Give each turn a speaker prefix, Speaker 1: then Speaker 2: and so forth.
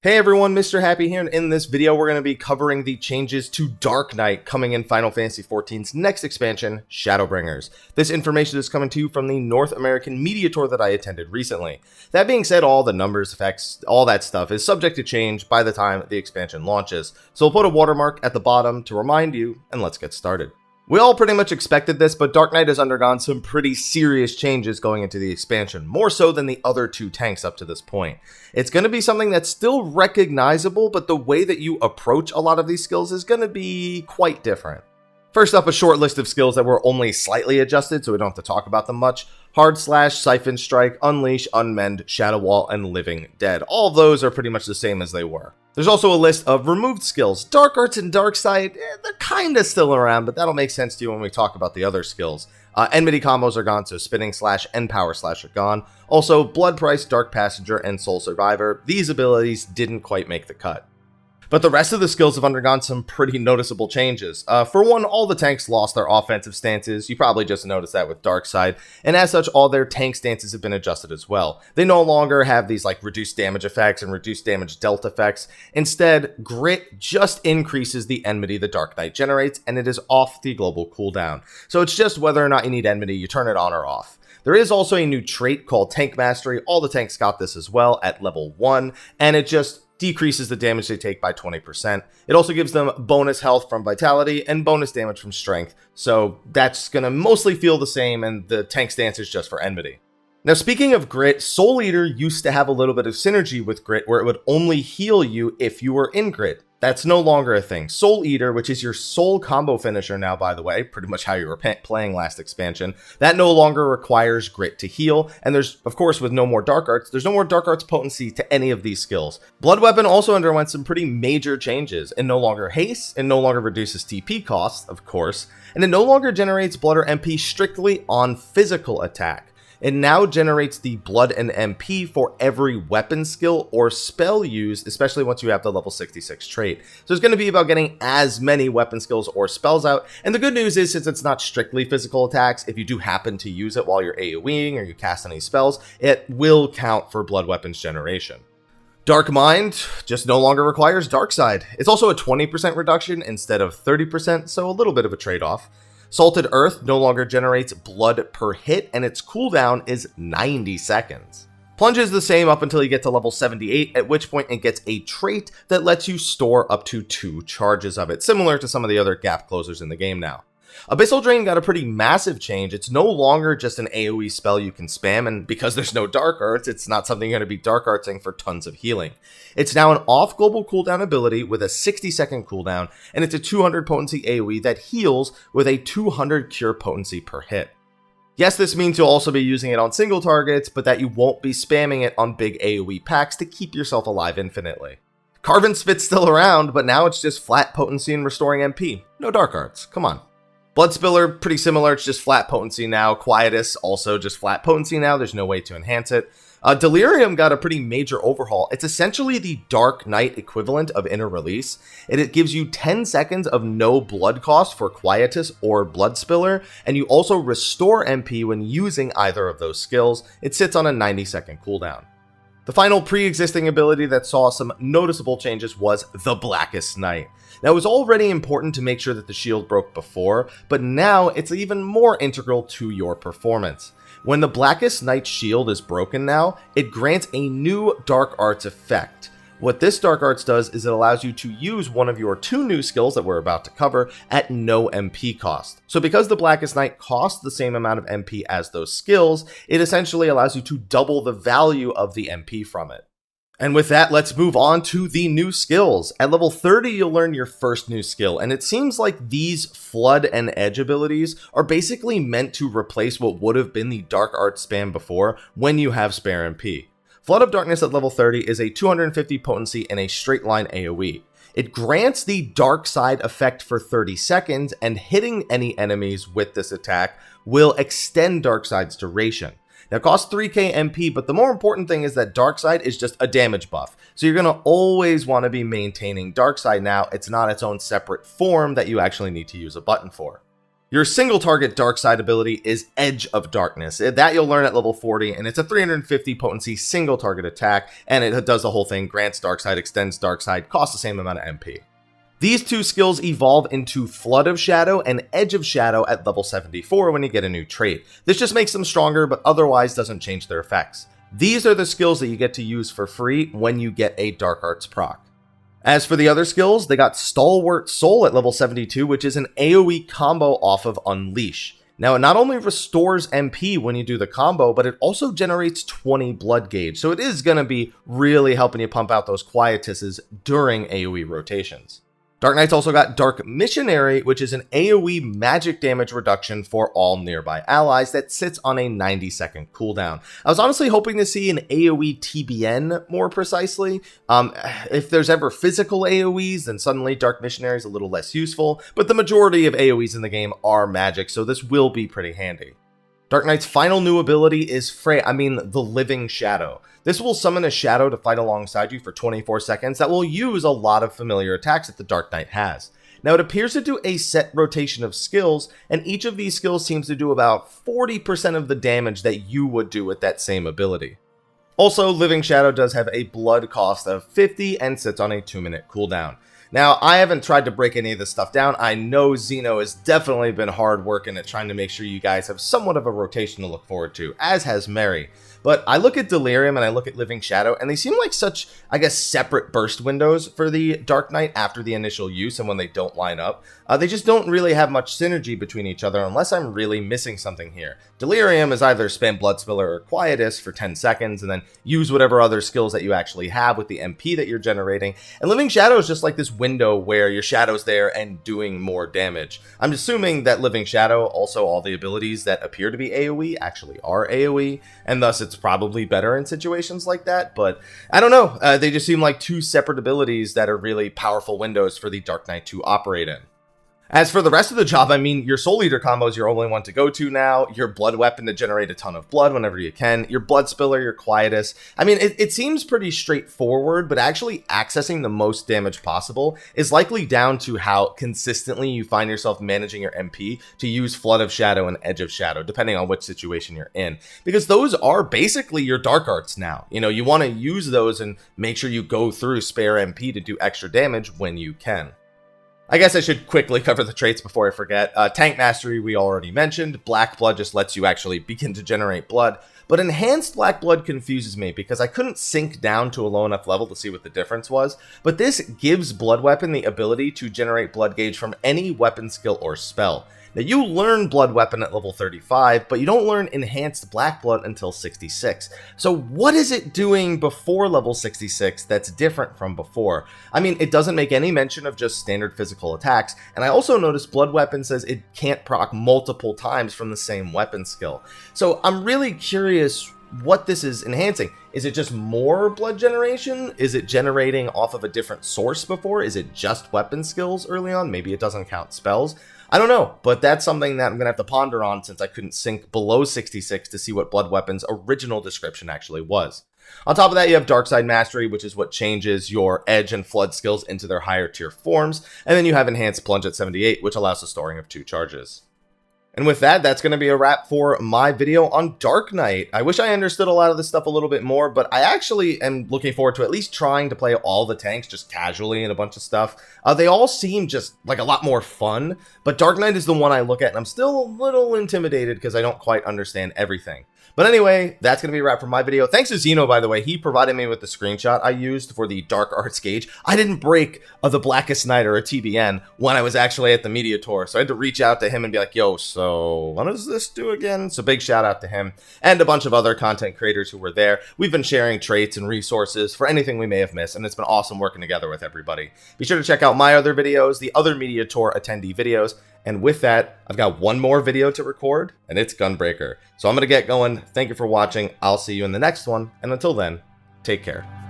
Speaker 1: Hey everyone, Mr. Happy here, and in this video we're going to be covering the changes to Dark Knight coming in Final Fantasy XIV's next expansion, Shadowbringers. This information is coming to you from the North American media tour that I attended recently. That being said, all the numbers, effects, all that stuff is subject to change by the time the expansion launches, so we'll put a watermark at the bottom to remind you, and let's get started. We all pretty much expected this, but Dark Knight has undergone some pretty serious changes going into the expansion, more so than the other two tanks up to this point. It's going to be something that's still recognizable, but the way that you approach a lot of these skills is going to be quite different. First up, a short list of skills that were only slightly adjusted, so we don't have to talk about them much. Hard Slash, Siphon Strike, Unleash, Unmend, Shadow Wall, and Living Dead. All of those are pretty much the same as they were. There's also a list of removed skills. Dark Arts and Darkside, they're kinda still around, but that'll make sense to you when we talk about the other skills. Enmity combos are gone, so Spinning Slash and Power Slash are gone. Also, Blood Price, Dark Passenger, and Soul Survivor. These abilities didn't quite make the cut. But the rest of the skills have undergone some pretty noticeable changes. For one, all the tanks lost their offensive stances. You probably just noticed that with Darkside, and as such, all their tank stances have been adjusted as well. They no longer have these like reduced damage effects and reduced damage dealt effects. Instead, Grit just increases the enmity the Dark Knight generates, and it is off the global cooldown. So it's just whether or not you need enmity, you turn it on or off. There is also a new trait called Tank Mastery. All the tanks got this as well at level 1, and it just decreases the damage they take by 20%. It also gives them bonus health from Vitality and bonus damage from Strength, so that's going to mostly feel the same, and the tank stance is just for enmity. Now, speaking of Grit, Soul Eater used to have a little bit of synergy with Grit where it would only heal you if you were in Grit. That's no longer a thing. Soul Eater, which is your soul combo finisher now, by the way, pretty much how you were playing last expansion, that no longer requires Grit to heal, and there's, of course, with no more Dark Arts, there's no more Dark Arts potency to any of these skills. Blood Weapon also underwent some pretty major changes. It no longer hastes, it no longer reduces TP costs, of course, and it no longer generates blood or MP strictly on physical attack. It now generates the blood and MP for every weapon skill or spell used, especially once you have the level 66 trait. So it's going to be about getting as many weapon skills or spells out. And the good news is, since it's not strictly physical attacks, if you do happen to use it while you're AoEing or you cast any spells, it will count for blood weapons generation. Dark Mind just no longer requires Darkside. It's also a 20% reduction instead of 30%, so a little bit of a trade-off. Salted Earth no longer generates blood per hit, and its cooldown is 90 seconds. Plunge is the same up until you get to level 78, at which point it gets a trait that lets you store up to 2 charges of it, similar to some of the other gap closers in the game now. Abyssal Drain got a pretty massive change. It's no longer just an AoE spell you can spam, and because there's no Dark Arts, it's not something you're going to be Dark Artsing for tons of healing. It's now an off-global cooldown ability with a 60-second cooldown, and it's a 200 potency AoE that heals with a 200 cure potency per hit. Yes, this means you'll also be using it on single targets, but that you won't be spamming it on big AoE packs to keep yourself alive infinitely. Carven Spit's still around, but now it's just flat potency and restoring MP. No Dark Arts, come on. Bloodspiller, pretty similar, it's just flat potency now. Quietus, also just flat potency now, there's no way to enhance it. Delirium got a pretty major overhaul. It's essentially the Dark Knight equivalent of Inner Release, and it gives you 10 seconds of no blood cost for Quietus or Bloodspiller, and you also restore MP when using either of those skills. It sits on a 90-second cooldown. The final pre-existing ability that saw some noticeable changes was the Blackest Night. Now, it was already important to make sure that the shield broke before, but now it's even more integral to your performance. When the Blackest Night shield is broken now, it grants a new Dark Arts effect. What this Dark Arts does is it allows you to use one of your 2 new skills that we're about to cover at no MP cost. So because the Blackest Night costs the same amount of MP as those skills, it essentially allows you to double the value of the MP from it. And with that, let's move on to the new skills. At level 30, you'll learn your first new skill, and it seems like these Flood and Edge abilities are basically meant to replace what would have been the Dark Arts spam before when you have spare MP. Flood of Darkness at level 30 is a 250 potency and a straight line AoE. It grants the Darkside effect for 30 seconds, and hitting any enemies with this attack will extend Darkside's duration. Now, it costs 3k MP, but the more important thing is that Darkside is just a damage buff. So you're going to always want to be maintaining Darkside now. It's not its own separate form that you actually need to use a button for. Your single target dark side ability is Edge of Darkness. That you'll learn at level 40, and it's a 350 potency single target attack, and it does the whole thing, grants dark side, extends dark side, costs the same amount of MP. These two skills evolve into Flood of Shadow and Edge of Shadow at level 74 when you get a new trait. This just makes them stronger, but otherwise doesn't change their effects. These are the skills that you get to use for free when you get a Dark Arts proc. As for the other skills, they got Stalwart Soul at level 72, which is an AoE combo off of Unleash. Now, it not only restores MP when you do the combo, but it also generates 20 blood gauge, so it is going to be really helping you pump out those quietuses during AoE rotations. Dark Knight's also got Dark Missionary, which is an AoE magic damage reduction for all nearby allies that sits on a 90-second cooldown. I was honestly hoping to see an AoE TBN more precisely. If there's ever physical AoEs, then suddenly Dark Missionary is a little less useful, but the majority of AoEs in the game are magic, so this will be pretty handy. Dark Knight's final new ability is the Living Shadow. This will summon a shadow to fight alongside you for 24 seconds that will use a lot of familiar attacks that the Dark Knight has. Now, it appears to do a set rotation of skills, and each of these skills seems to do about 40% of the damage that you would do with that same ability. Also, Living Shadow does have a blood cost of 50 and sits on a 2-minute cooldown. Now, I haven't tried to break any of this stuff down. I know Zeno has definitely been hard working at trying to make sure you guys have somewhat of a rotation to look forward to, as has Mary. But I look at Delirium and I look at Living Shadow, and they seem like such, separate burst windows for the Dark Knight after the initial use and when they don't line up. They just don't really have much synergy between each other unless I'm really missing something here. Delirium is either spam Blood Spiller or Quietus for 10 seconds and then use whatever other skills that you actually have with the MP that you're generating. And Living Shadow is just like this window where your shadow's there and doing more damage. I'm assuming that Living Shadow, also all the abilities that appear to be AoE actually are AoE, and thus it's probably better in situations like that, but I don't know. They just seem like two separate abilities that are really powerful windows for the Dark Knight to operate in. As for the rest of the job, your Soul Eater combo is your only one to go to now, your Blood Weapon to generate a ton of blood whenever you can, your Blood Spiller, your Quietus. It seems pretty straightforward, but actually accessing the most damage possible is likely down to how consistently you find yourself managing your MP to use Flood of Shadow and Edge of Shadow, depending on which situation you're in. Because those are basically your Dark Arts now. You want to use those and make sure you go through spare MP to do extra damage when you can. I guess I should quickly cover the traits before I forget. Tank Mastery we already mentioned. Black Blood just lets you actually begin to generate blood. But Enhanced Black Blood confuses me because I couldn't sink down to a low enough level to see what the difference was. But this gives Blood Weapon the ability to generate blood gauge from any weapon skill or spell. Now, you learn Blood Weapon at level 35, but you don't learn Enhanced Black Blood until 66. So what is it doing before level 66 that's different from before? It doesn't make any mention of just standard physical attacks, and I also noticed Blood Weapon says it can't proc multiple times from the same weapon skill. So I'm really curious what this is enhancing. Is it just more blood generation? Is it generating off of a different source before? Is it just weapon skills early on? Maybe it doesn't count spells. I don't know, but that's something that I'm going to have to ponder on since I couldn't sink below 66 to see what Blood Weapon's original description actually was. On top of that, you have Darkside Mastery, which is what changes your Edge and Flood skills into their higher tier forms, and then you have Enhanced Plunge at 78, which allows the storing of 2 charges. And with that, that's going to be a wrap for my video on Dark Knight. I wish I understood a lot of this stuff a little bit more, but I actually am looking forward to at least trying to play all the tanks just casually and a bunch of stuff. They all seem just like a lot more fun, but Dark Knight is the one I look at and I'm still a little intimidated because I don't quite understand everything. But anyway, that's going to be a wrap for my video. Thanks to Zeno, by the way. He provided me with the screenshot I used for the Dark Arts gauge. I didn't break the Blackest Night or a TBN when I was actually at the media tour. So I had to reach out to him and be like, yo, so what does this do again? So big shout out to him and a bunch of other content creators who were there. We've been sharing traits and resources for anything we may have missed, and it's been awesome working together with everybody. Be sure to check out my other videos, the other media tour attendee videos. And with that, I've got one more video to record, and it's Gunbreaker. So I'm going to get going. Thank you for watching. I'll see you in the next one. And until then, take care.